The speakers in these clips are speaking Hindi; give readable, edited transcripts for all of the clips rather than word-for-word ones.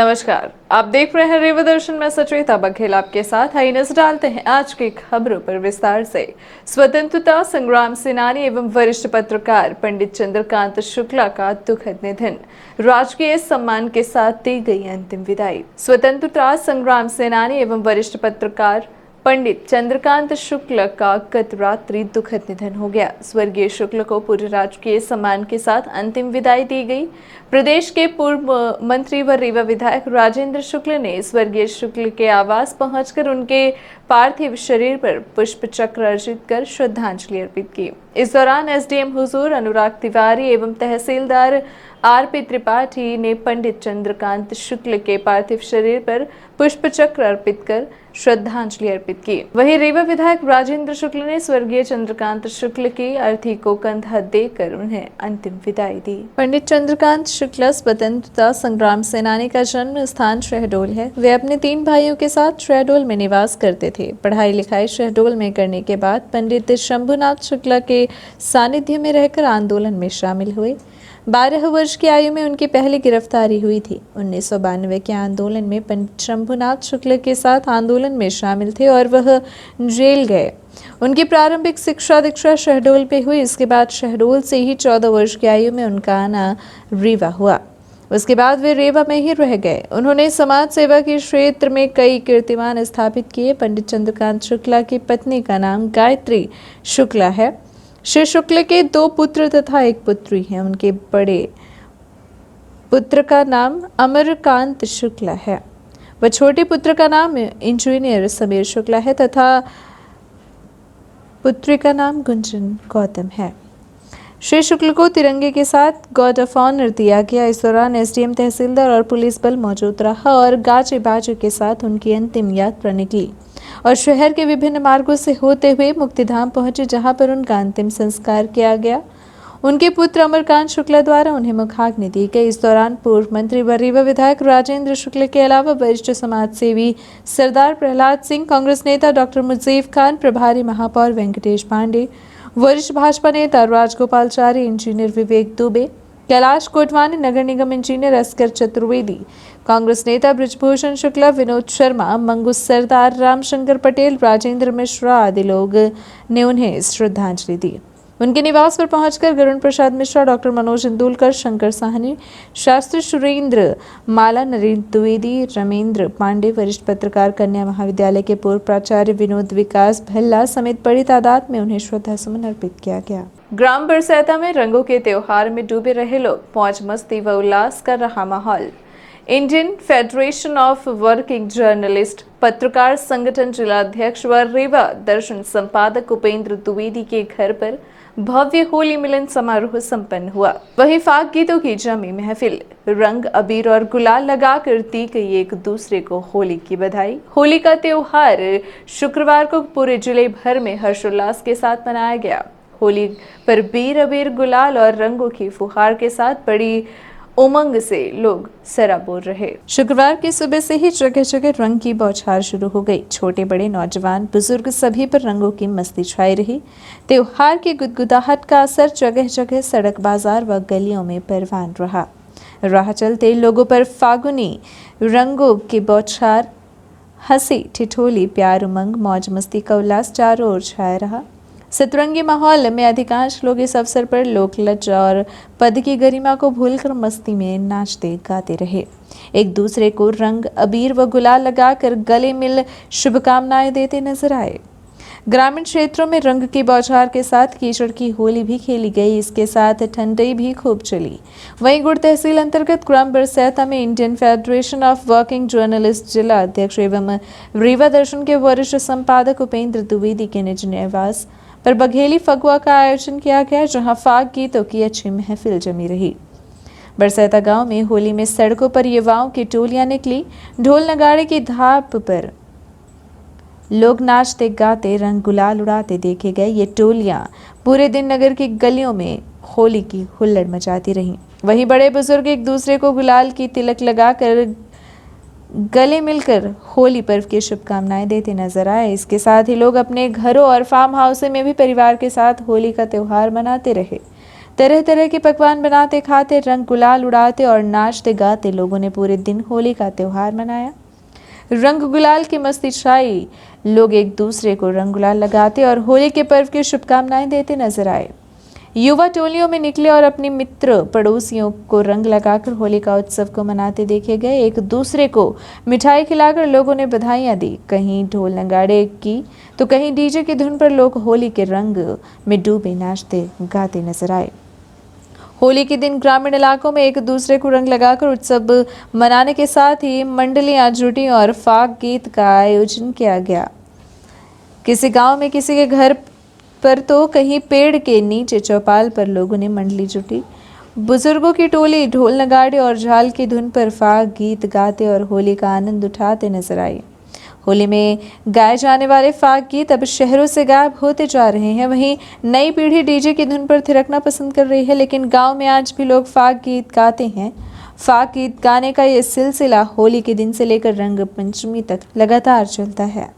नमस्कार, आप देख रहे हैं रेवा दर्शन में सचेता बघेल आपके साथ। आइए नजर डालते हैं आज की खबरों पर विस्तार से। स्वतंत्रता संग्राम सेनानी एवं वरिष्ठ पत्रकार पंडित चंद्रकांत शुक्ला का दुखद निधन, राजकीय सम्मान के साथ दी गई अंतिम विदाई। स्वतंत्रता संग्राम सेनानी एवं वरिष्ठ पत्रकार पंडित चंद्रकांत शुक्ल का गत रात्रि दुखद निधन हो गया। स्वर्गीय शुक्ल को पूरे राजकीय सम्मान के साथ अंतिम विदाई दी गई। प्रदेश के पूर्व मंत्री व रीवा विधायक राजेंद्र शुक्ल ने स्वर्गीय शुक्ल के आवास पहुंचकर उनके पार्थिव शरीर पर पुष्प चक्र अर्पित कर श्रद्धांजलि अर्पित की। इस दौरान एसडीएम हुजूर अनुराग तिवारी एवं तहसीलदार आरपी त्रिपाठी ने पंडित चंद्रकांत शुक्ल के पार्थिव शरीर पर पुष्प चक्र अर्पित कर श्रद्धांजलि अर्पित की। वहीं रीवा विधायक राजेंद्र शुक्ल ने स्वर्गीय चंद्रकांत शुक्ल की अर्थी को कंधा देकर उन्हें अंतिम विदाई दी। पंडित चंद्रकांत शुक्ल स्वतंत्रता संग्राम सेनानी का जन्म स्थान शहडोल है। वे अपने 3 भाइयों के साथ शहडोल में निवास करते थे। पढ़ाई लिखाई शहडोल में करने के बाद पंडित शंभुनाथ शुक्ला के सानिध्य में रहकर आंदोलन में शामिल हुए। 12 वर्ष की आयु में उनकी पहली गिरफ्तारी हुई थी। 1992 के आंदोलन में पंडित शंभुनाथ शुक्ल के साथ आंदोलन में शामिल थे और वह जेल गए। उनकी प्रारंभिक शिक्षा दीक्षा शहडोल पे हुई। इसके बाद शहडोल से ही 14 वर्ष की आयु में उनका आना रीवा हुआ। उसके बाद वे रेवा में ही रह गए। उन्होंने समाज सेवा के क्षेत्र में कई कीर्तिमान स्थापित किए। पंडित चंद्रकांत शुक्ला की पत्नी का नाम गायत्री शुक्ला है। श्री शुक्ल के 2 पुत्र तथा 1 पुत्री हैं। उनके बड़े पुत्र का नाम अमरकांत शुक्ला है व छोटे पुत्र का नाम इंजीनियर समीर शुक्ला है तथा पुत्री का नाम गुंजन गौतम है। श्री शुक्ल को तिरंगे के साथ गार्ड ऑफ ऑनर दिया गया। इस दौरान एसडीएम, तहसीलदार और पुलिस बल मौजूद रहा और गाजे बाजे के साथ उनकी अंतिम यात्रा निकली और शहर के विभिन्न मार्गों से होते हुए मुक्तिधाम पहुंचे, जहां पर उनका अंतिम संस्कार किया गया। उनके पुत्र अमरकांत शुक्ला द्वारा उन्हें मुखाग्नि दी गई। इस दौरान पूर्व मंत्री व रीवा विधायक राजेंद्र शुक्ल के अलावा वरिष्ठ समाज सेवी सरदार प्रहलाद सिंह, कांग्रेस नेता डॉक्टर मुजीब खान, प्रभारी महापौर वेंकटेश पांडे, वरिष्ठ भाजपा नेता राजगोपालचारी, इंजीनियर विवेक दुबे, कैलाश कोटवानी, नगर निगम इंजीनियर अस्कर चतुर्वेदी, कांग्रेस नेता ब्रिजभूषण शुक्ला, विनोद शर्मा, मंगूस सरदार, रामशंकर पटेल, राजेंद्र मिश्रा आदि लोग ने उन्हें श्रद्धांजलि दी। उनके निवास पर पहुंचकर गरुण प्रसाद मिश्रा, डॉक्टर मनोज इंदुलकर, शंकर साहनी, शास्त्री सुरेंद्र माला, नरेंद्र द्विवेदी, रमेंद्र पांडे, वरिष्ठ पत्रकार कन्या महाविद्यालय के पूर्व प्राचार्य विनोद विकास भल्ला समेत बड़ी तादाद में उन्हें श्रद्धासुमन अर्पित किया गया। ग्राम बरसैता में रंगों के त्योहार में डूबे रहे लोग, मौज मस्ती व उल्लास का रहा माहौल। Indian federation of working journalist पत्रकार संगठन जिलाध्यक्ष व रीवा दर्शन संपादक उपेंद्र द्विवेदी के घर पर भव्य होली मिलन समारोह संपन्न हुआ। वहीं फाग गीतों की जमी महफिल, रंग अबीर और गुलाल लगाकर दी गई एक दूसरे को होली की बधाई। होली का त्योहार शुक्रवार को पूरे जिले भर में हर्षोल्लास के साथ मनाया गया। होली पर बीर अबीर गुलाल और रंगों की फुहार के साथ बड़ी उमंग से लोग सराबोर रहे। शुक्रवार की सुबह से ही जगह जगह रंग की बौछार शुरू हो गई। छोटे बड़े, नौजवान, बुजुर्ग सभी पर रंगों की मस्ती छाई रही। त्योहार की गुदगुदाहट का असर जगह जगह सड़क, बाजार व गलियों में परवान रहा। राह चलते लोगों पर फागुनी रंगों की बौछार, हंसी ठिठोली, प्यार, उमंग, मौज मस्ती का उल्लास चारों ओर छाया रहा। सतरंगी माहौल में अधिकांश लोग इस अवसर पर लोक लज्ज और पद की गरिमा को भूलकर मस्ती में नाचते गाते रहे। एक दूसरे को रंग अबीर व गुलाल लगाकर गले मिल शुभकामनाएं देते नजर आए। ग्रामीण क्षेत्रों में रंग की बौछार के साथ कीचड़ की होली भी खेली गई। इसके साथ ठंडई भी खूब चली। वहीं गुड़ तहसील अंतर्गत ग्राम बरसैता में Indian federation of working journalist जिला अध्यक्ष एवं रीवा दर्शन के वरिष्ठ संपादक उपेंद्र द्विवेदी के निज निवास पर बघेली फगुआ का आयोजन किया गया, जहां फाग गीतों की अच्छी महफिल जमी रही। बरसैता गांव में होली में सड़कों पर युवाओं की टोलियां निकली। ढोल नगाड़े की धाप पर लोग नाचते गाते रंग गुलाल उड़ाते देखे गए। ये टोलियां पूरे दिन नगर की गलियों में होली की हुल्लड़ मचाती रहीं। वहीं बड़े बुजुर्ग एक दूसरे को गुलाल की तिलक लगाकर गले मिलकर होली पर्व की शुभकामनाएं देते नजर आए। इसके साथ ही लोग अपने घरों और फार्म हाउस में भी परिवार के साथ होली का त्योहार मनाते रहे। तरह तरह के पकवान बनाते, खाते, रंग गुलाल उड़ाते और नाचते गाते लोगों ने पूरे दिन होली का त्योहार मनाया। रंग गुलाल की मस्ती छाई, लोग एक दूसरे को रंग गुलाल लगाते और होली के पर्व की शुभकामनाएं देते नजर आए। युवा टोलियों में निकले और अपने मित्र पड़ोसियों को रंग लगाकर होली का उत्सव को मनाते देखे गए। एक दूसरे को मिठाई खिलाकर लोगों ने बधाइयां दी। कहीं ढोल नगाड़े की तो कहीं डीजे की धुन पर लोग होली के रंग में डूबे नाचते गाते नजर आए। होली के दिन ग्रामीण इलाकों में एक दूसरे को रंग लगाकर उत्सव मनाने के साथ ही मंडलियां जुटी और फाग गीत का आयोजन किया गया। किसी गांव में किसी के घर पर तो कहीं पेड़ के नीचे चौपाल पर लोगों ने मंडली जुटी। बुजुर्गों की टोली ढोल नगाड़े और झाल की धुन पर फाग गीत गाते और होली का आनंद उठाते नजर आई। होली में गाए जाने वाले फाग गीत अब शहरों से गायब होते जा रहे हैं। वहीं नई पीढ़ी डीजे की धुन पर थिरकना पसंद कर रही है, लेकिन गांव में आज भी लोग फाग गीत गाते हैं। फाग गीत गाने का ये सिलसिला होली के दिन से लेकर रंग पंचमी तक लगातार चलता है।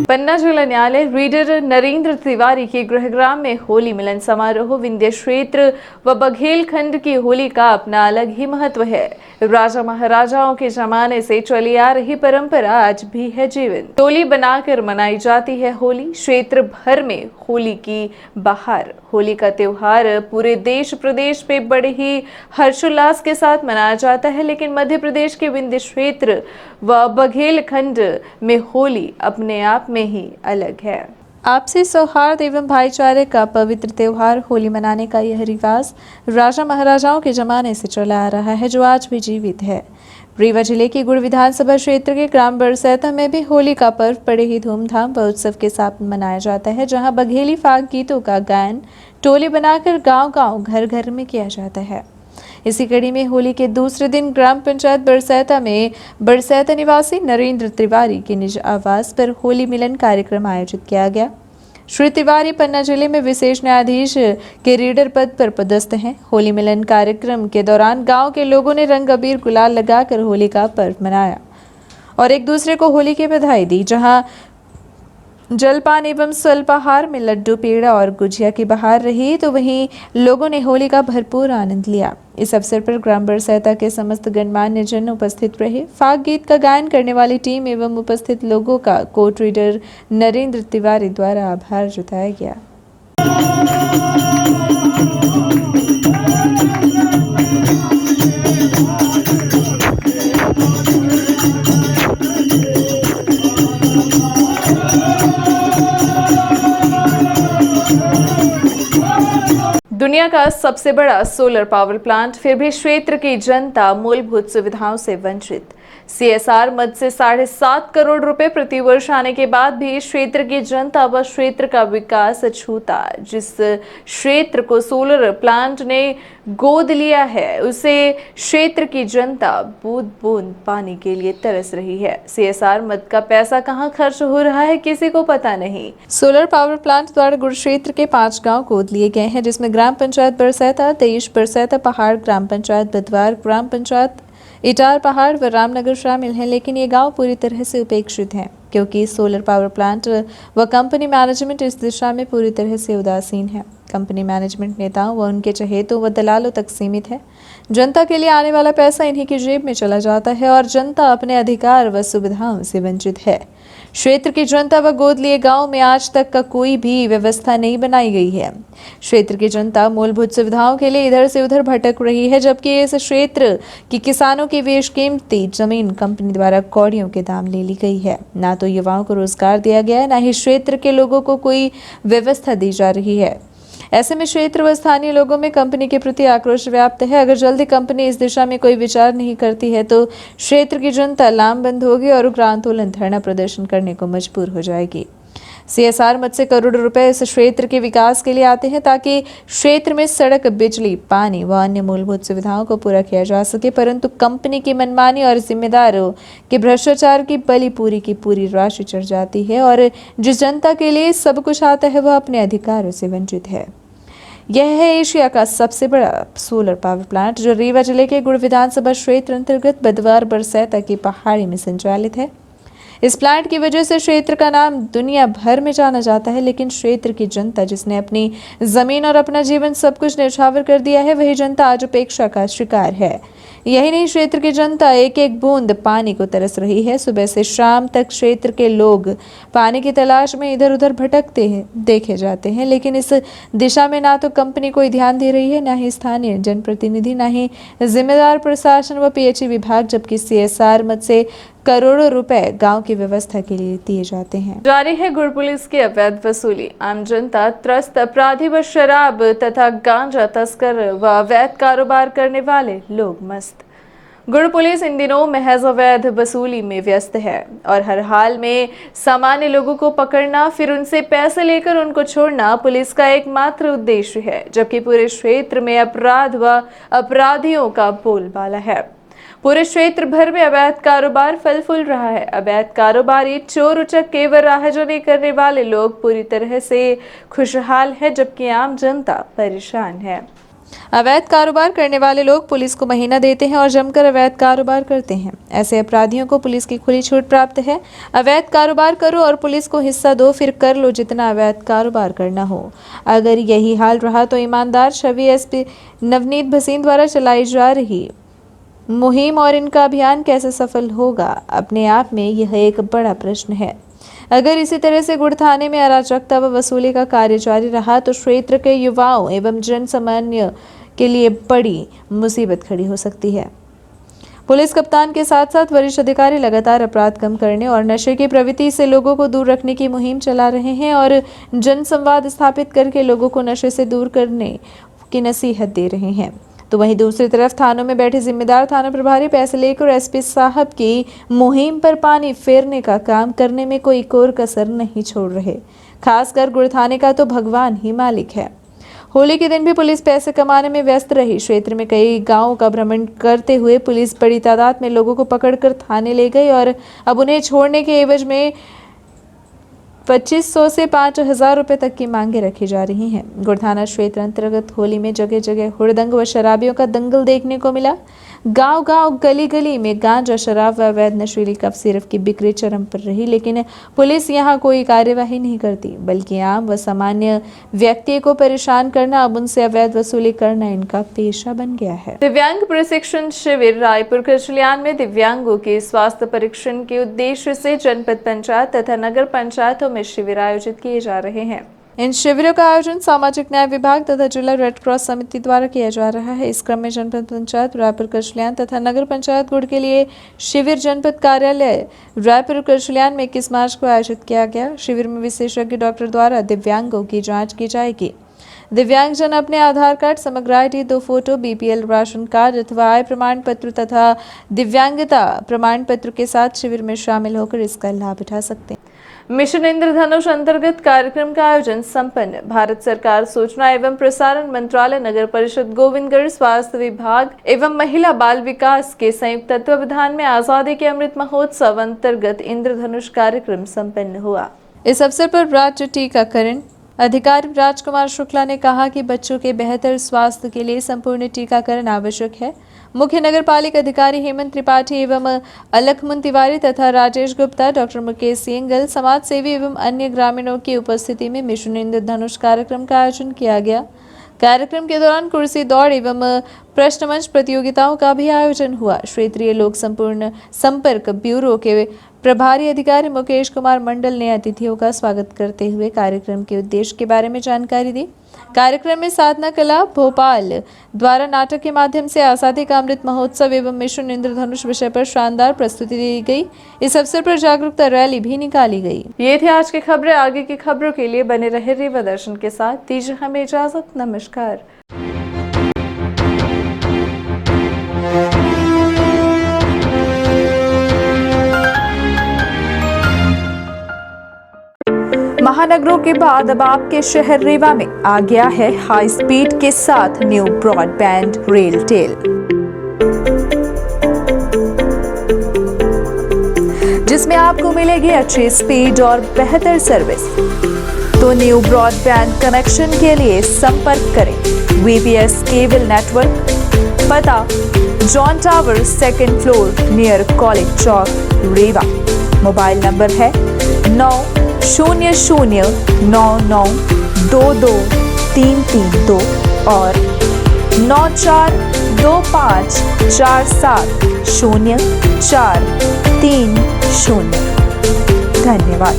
पन्ना जिला न्यायालय रीडर नरेंद्र तिवारी के गृहग्राम में होली मिलन समारोह। विंध्य क्षेत्र व बघेल खंड की होली का अपना अलग ही महत्व है। राजा महाराजाओं के जमाने से चली आ रही परंपरा आज भी है जीवन। टोली बनाकर मनाई जाती है होली। क्षेत्र भर में होली की बहार। होली का त्योहार पूरे देश प्रदेश में बड़े ही हर्षोल्लास के साथ मनाया जाता है, लेकिन मध्य प्रदेश के विंध्य क्षेत्र व बघेल खंड में होली अपने आप में ही अलग है। आपसी सौहार्द एवं भाईचारे का पवित्र त्योहार होली मनाने का यह रिवाज राजा महाराजाओं के जमाने से चला आ रहा है, जो आज भी जीवित है। रीवा जिले की गुड़ विधानसभा क्षेत्र के ग्राम बरसैता में भी होली का पर्व बड़े ही धूमधाम व उत्सव के साथ मनाया जाता है, जहां बघेली फाग गीतों का गायन टोली बनाकर गांव-गांव, घर-घर में किया जाता है। इसी कड़ी में होली के दूसरे दिन ग्राम पंचायत बरसैता में बरसैता निवासी नरेंद्र तिवारी के निज आवास पर होली मिलन कार्यक्रम आयोजित किया गया। श्री तिवारी पन्ना जिले में विशेष न्यायाधीश के रीडर पद पर पदस्थ हैं। होली मिलन कार्यक्रम के दौरान गांव के लोगों ने रंग अबीर गुलाल लगाकर होली का पर्व मनाया और एक दूसरे को होली की बधाई दी। जहां जलपान एवं स्वल्पाहार में लड्डू, पेड़ा और गुजिया की बहार रही, तो वहीं लोगों ने होली का भरपूर आनंद लिया। इस अवसर पर ग्राम बरसैता के समस्त गणमान्य जन उपस्थित रहे। फाग गीत का गायन करने वाली टीम एवं उपस्थित लोगों का कोर्ट रीडर नरेंद्र तिवारी द्वारा आभार जताया गया। दुनिया का सबसे बड़ा सोलर पावर प्लांट, फिर भी क्षेत्र की जनता मूलभूत सुविधाओं से वंचित। CSR मद से 7.5 करोड़ रुपए प्रति वर्ष आने के बाद भी क्षेत्र की जनता व क्षेत्र का विकास अछूता। जिस क्षेत्र को सोलर प्लांट ने गोद लिया है, उसे क्षेत्र की जनता बूंद बूंद पानी के लिए तरस रही है। CSR मद का पैसा कहां खर्च हो रहा है, किसी को पता नहीं। सोलर पावर प्लांट द्वारा गुड़ क्षेत्र के 5 गांव गोद लिए गए हैं, जिसमें ग्राम पंचायत बरसैता, तेईश बरसैता पहाड़, ग्राम पंचायत बदवार, ग्राम पंचायत इटार पहाड़ व रामनगर शामिल हैं। लेकिन ये गांव पूरी तरह से उपेक्षित हैं, क्योंकि सोलर पावर प्लांट व कंपनी मैनेजमेंट इस दिशा में पूरी तरह से उदासीन है। कंपनी मैनेजमेंट नेताओं व उनके चहेतों व दलालों तक सीमित है, जनता के लिए आने वाला पैसा इन्हीं की जेब में चला जाता है और जनता अपने अधिकार व सुविधाओं से वंचित है। क्षेत्र की जनता व गोद लिए गांव में आज तक का कोई भी व्यवस्था नहीं बनाई गई है। क्षेत्र की जनता मूलभूत सुविधाओं के लिए इधर से उधर भटक रही है, जबकि इस क्षेत्र की किसानों की बेशकीमती जमीन कंपनी द्वारा कौड़ियों के दाम ले ली गई है। ना तो युवाओं को रोजगार दिया गया है, ना ही क्षेत्र के लोगों को कोई व्यवस्था दी जा रही है। ऐसे में क्षेत्र व स्थानीय लोगों में कंपनी के प्रति आक्रोश व्याप्त है। अगर जल्दी कंपनी इस दिशा में कोई विचार नहीं करती है तो क्षेत्र की जनता लामबंद होगी और उग्र आंदोलन धरना प्रदर्शन करने को मजबूर हो जाएगी। CSR मद से करोड़ों रुपए इस क्षेत्र के विकास के लिए आते हैं ताकि क्षेत्र में सड़क, बिजली, पानी व अन्य मूलभूत सुविधाओं को पूरा किया जा सके, परंतु कंपनी की मनमानी और जिम्मेदारों के भ्रष्टाचार की बलि पूरी की पूरी राशि चढ़ जाती है और जिस जनता के लिए सब कुछ आता है वह अपने अधिकारों से वंचित है। यह है एशिया का सबसे बड़ा सोलर पावर प्लांट जो रीवा जिले के गुड़ विधानसभा क्षेत्र अंतर्गत बदवार बरसैता की पहाड़ी में संचालित है। इस प्लांट की वजह से क्षेत्र का नाम दुनिया भर में जाना जाता है, लेकिन क्षेत्र की जनता जिसने अपनी जमीन और अपना जीवन सब कुछ न्यौछावर कर दिया है, वही जनता आज उपेक्षा का शिकार है। यही नहीं, क्षेत्र की जनता एक एक बूंद पानी को तरस रही है। सुबह से शाम तक क्षेत्र के लोग पानी की तलाश में इधर उधर भटकते हैं देखे जाते हैं, लेकिन इस दिशा में ना तो कंपनी कोई ध्यान दे रही है, ना ही स्थानीय जनप्रतिनिधि, ना ही जिम्मेदार प्रशासन व PHE विभाग, जबकि CSR मद से करोड़ों रुपए गांव की व्यवस्था के लिए दिए जाते हैं। जारी है गुड़ पुलिस की अवैध वसूली। आम जनता त्रस्त, अपराधी व शराब तथा गांजा तस्कर व अवैध कारोबार करने वाले लोग मस्त। गुड़ पुलिस इन दिनों महज अवैध वसूली में व्यस्त है और हर हाल में सामान्य लोगों को पकड़ना, फिर उनसे पैसे लेकर उनको छोड़ना पुलिस का एकमात्र उद्देश्य है, जबकि पूरे क्षेत्र में अपराध व अपराधियों का बोलबाला है। पूरे क्षेत्र भर में अवैध कारोबार फल फूल रहा है। अवैध कारोबारी, चोर उचक, केवल राहजनी करने वाले लोग पूरी तरह से खुशहाल है, जबकि आम जनता परेशान है। अवैध कारोबार करने वाले लोग पुलिस को महीना देते हैं और जमकर अवैध कारोबार करते हैं। ऐसे अपराधियों को पुलिस की खुली छूट प्राप्त है। अवैध कारोबार करो और पुलिस को हिस्सा दो, फिर कर लो जितना अवैध कारोबार करना हो। अगर यही हाल रहा तो ईमानदार छवि SP नवनीत भसीन द्वारा चलाई जा रही मुहिम और इनका अभियान कैसे सफल होगा, अपने आप में यह एक बड़ा प्रश्न है। अगर इसी तरह से गुड़ थाने में अराजकता व वसूली का कार्य जारी रहा तो क्षेत्र के युवाओं एवं जन सामान्य के लिए बड़ी मुसीबत खड़ी हो सकती है। पुलिस कप्तान के साथ साथ वरिष्ठ अधिकारी लगातार अपराध कम करने और नशे की प्रवृत्ति से लोगों को दूर रखने की मुहिम चला रहे हैं और जन संवाद स्थापित करके लोगों को नशे से दूर करने की नसीहत दे रहे हैं। तो वहीं दूसरी तरफ थानों में बैठे जिम्मेदार थाना प्रभारी पैसे लेकर SP साहब की मुहिम पर पानी फेरने का काम करने में कोई कोर कसर नहीं छोड़ रहे। खासकर गुड़ थाने का तो भगवान ही मालिक है। होली के दिन भी पुलिस पैसे कमाने में व्यस्त रही। क्षेत्र में कई गांवों का भ्रमण करते हुए पुलिस बड़ी तादाद में लोगों को पकड़कर थाने ले गई और अब उन्हें छोड़ने के एवज में 2500 से 5000 रुपए तक की मांगे रखी जा रही हैं। गुड़ थाना क्षेत्र अंतर्गत होली में जगह जगह हुड़दंग व शराबियों का दंगल देखने को मिला। गांव गांव, गली गली में गांजा, शराब व अवैध नशीली कफ सिरफ की बिक्री चरम पर रही, लेकिन पुलिस यहां कोई कार्यवाही नहीं करती, बल्कि आम व सामान्य व्यक्ति को परेशान करना, अब उनसे अवैध वसूली करना इनका पेशा बन गया है। दिव्यांग प्रशिक्षण शिविर रायपुर कचलियान में दिव्यांगों के स्वास्थ्य परीक्षण के उद्देश्य से जनपद पंचायत तथा नगर पंचायतों में शिविर आयोजित किए जा रहे हैं। इन शिविरों का आयोजन सामाजिक न्याय विभाग तथा जिला रेड क्रॉस समिति द्वारा किया जा रहा है। इस क्रम में जनपद पंचायत रायपुर कचलियान तथा नगर पंचायत गुड़ के लिए शिविर जनपद कार्यालय रायपुर कचलियान में 21 मार्च को आयोजित किया गया। शिविर में विशेषज्ञ डॉक्टर द्वारा दिव्यांगों की जाँच की जाएगी। दिव्यांगजन अपने आधार कार्ड, समग्र ID, 2 photo, BPL ration card अथवा आय प्रमाण पत्र तथा दिव्यांगता प्रमाण पत्र के साथ शिविर में शामिल होकर इसका लाभ उठा सकते हैं। मिशन इंद्रधनुष अंतर्गत कार्यक्रम का आयोजन संपन्न। भारत सरकार सूचना एवं प्रसारण मंत्रालय, नगर परिषद गोविंदगढ़, स्वास्थ्य विभाग एवं महिला बाल विकास के संयुक्त तत्वावधान में आजादी के अमृत महोत्सव अंतर्गत इंद्रधनुष कार्यक्रम संपन्न हुआ। इस अवसर पर राज्य टीकाकरण अधिकारी राजकुमार शुक्ला ने कहा कि बच्चों के बेहतर स्वास्थ्य के लिए संपूर्ण टीकाकरण आवश्यक है। मुख्य नगरपालिक अधिकारी हेमंत त्रिपाठी एवं अलखमुन तिवारी तथा राजेश गुप्ता, डॉक्टर मुकेश सिंगल, समाज सेवी एवं अन्य ग्रामीणों की उपस्थिति में मिशन इंद्रधनुष कार्यक्रम का आयोजन किया गया। कार्यक्रम के दौरान कुर्सी दौड़ एवं प्रश्न मंच प्रतियोगिताओं का भी आयोजन हुआ। क्षेत्रीय लोक संपर्क ब्यूरो के प्रभारी अधिकारी मुकेश कुमार मंडल ने अतिथियों का स्वागत करते हुए कार्यक्रम के उद्देश्य के बारे में जानकारी दी। कार्यक्रम में साधना कला भोपाल द्वारा नाटक के माध्यम से आजादी का अमृत महोत्सव एवं मिशन इंद्रधनुष विषय पर शानदार प्रस्तुति दी गई। इस अवसर पर जागरूकता रैली भी निकाली गई। ये थी आज की खबरें। आगे की खबरों के लिए बने रहे रेवा दर्शन के साथ। दीजिए हमें इजाजत। नमस्कार। महानगरों के बाद अब आपके शहर रेवा में आ गया है हाई स्पीड के साथ न्यू ब्रॉडबैंड रेलटेल, जिसमें आपको मिलेगी अच्छी स्पीड और बेहतर सर्विस। तो न्यू ब्रॉडबैंड कनेक्शन के लिए संपर्क करें VPS केबल नेटवर्क, पता John tower 2nd floor near college Chowk Rewa. Mobile number है 900099222332 और 9425470430। धन्यवाद।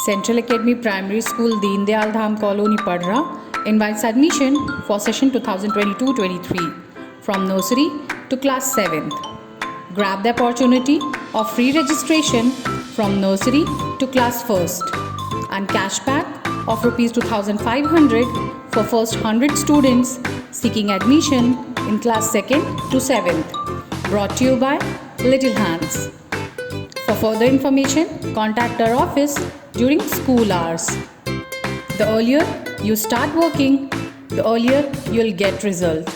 Central Academy Primary School, Deen Dayal Dham Colony, Padra invites admission for session 2022-23 from nursery to class 7th. Grab the opportunity of free registration from nursery to class 1st and cashback of Rs 2,500 for first 100 students seeking admission in class 2nd to 7th. Brought to you by Little Hands. For further information, contact our office during school hours. The earlier you start working, the earlier you'll get result.